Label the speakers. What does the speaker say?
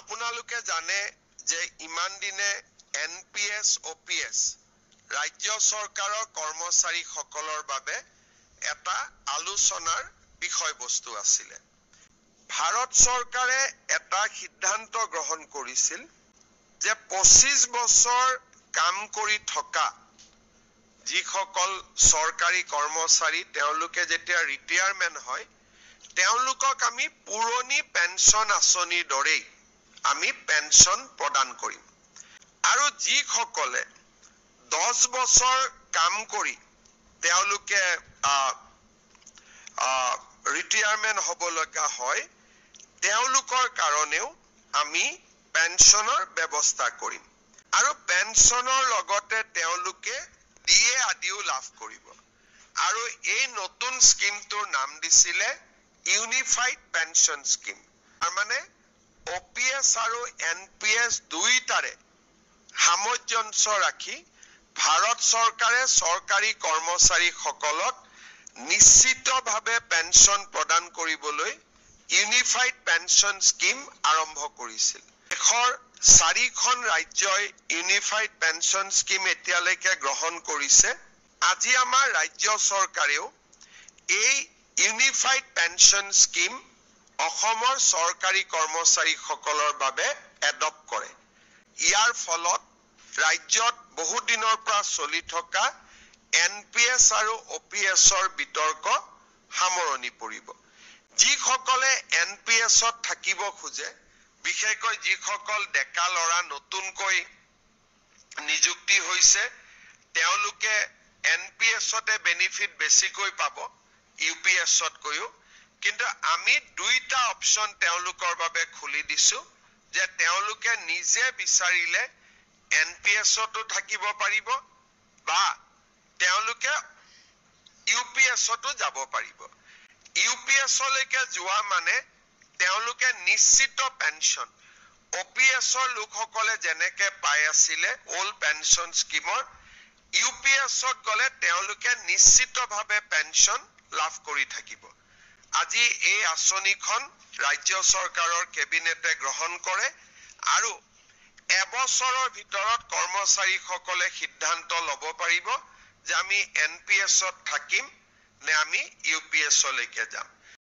Speaker 1: আপোনালোকে জানে যে ইমান দিনে NPS OPS ৰাজ্য চৰকাৰৰ কৰ্মচাৰীসকলৰ বাবে এটা আলোচনাৰ বিষয়বস্তু আছিল। ভাৰত চৰকাৰে এটা সিদ্ধান্ত গ্ৰহণ কৰিছিল যে 25 বছৰ কাম কৰি থকা যিসকল চৰকাৰী কৰ্মচাৰী তেওঁলোকে যেতিয়া ৰিটায়াৰমেন্ট হয় তেওঁলোকক আমি পুৰণি পেঞ্চন আঁচনিৰ দৰেই আমি পেঞ্চন প্ৰদান কৰিম। আৰু যিসকলে 10 বছৰ কাম কৰি তেওঁলোকে ৰিটায়াৰমেন্ট হ'ব লগা হয় তেওঁলোকৰ কাৰণেও আমি পেঞ্চনৰ ব্যৱস্থা কৰিম। আৰু পেঞ্চনৰ লগতে তেওঁলোকে ডিএ আদিও লাভ কৰিব। আৰু এই নতুন স্কিমটোৰ নাম দিছিলে ইউনিফাইড পেঞ্চন স্কিম। তাৰ মানে OPS আৰু NPS দুইটাৰে সামঞ্জস্য ৰাখি ভাৰত চৰকাৰে চৰকাৰী কৰ্মচাৰীসকলক নিশ্চিতভাৱে পেঞ্চন প্ৰদান কৰিবলৈ ইউনিফাইড পেঞ্চন স্কিম আৰম্ভ কৰিছিল। দেশৰ 4খন ৰাজ্যই ইউনিফাইড পেঞ্চন স্কিম এতিয়ালৈকে গ্ৰহণ কৰিছে। আজি আমাৰ ৰাজ্য চৰকাৰেও এই ইউনিফাইড পেঞ্চন স্কিম অসমৰ চৰকাৰী কৰ্মচাৰীসকলৰ বাবে এডপ্ট কৰে। ইয়াৰ ফলত ৰাজ্যত বহু দিনৰ পৰা চলি থকা NPS আৰু OPSৰ বিতৰ্ক সামৰণি পৰিব। যিসকলে NPSত থাকিব খোজে, বিশেষকৈ যিসকল ডেকা ল'ৰা নতুনকৈ নিযুক্তি হৈছে তেওঁলোকে NPSতে বেনিফিট বেছিকৈ পাব UPSতকৈও। কিন্তু আমি দুইটা অপচন তেওঁলোকৰ বাবে খুলি দিছো যে তেওঁলোকে নিজে বিচাৰিলে NPSতো থাকিব পাৰিব বা তেওঁলোকে UPSতো যাব পাৰিব। UPSলৈকে যোৱা মানে তেওঁলোকে নিশ্চিত পেঞ্চন OPSৰ লোকসকলে যেনেকে পাই আছিলে ওল্ড পেঞ্চন স্কিমৰ UPSত গলে তেওঁলোকে নিশ্চিতভাৱে পেঞ্চন লাভ কৰি থাকিব। আজি এই আঁচনিখন ৰাজ্য চৰকাৰৰ কেবিনেটে গ্ৰহণ কৰে আৰু এবছৰৰ ভিতৰত কৰ্মচাৰীসকলে সিদ্ধান্ত ল'ব পাৰিব যে আমি NPSত থাকিম নে আমি UPSলৈকে যাম।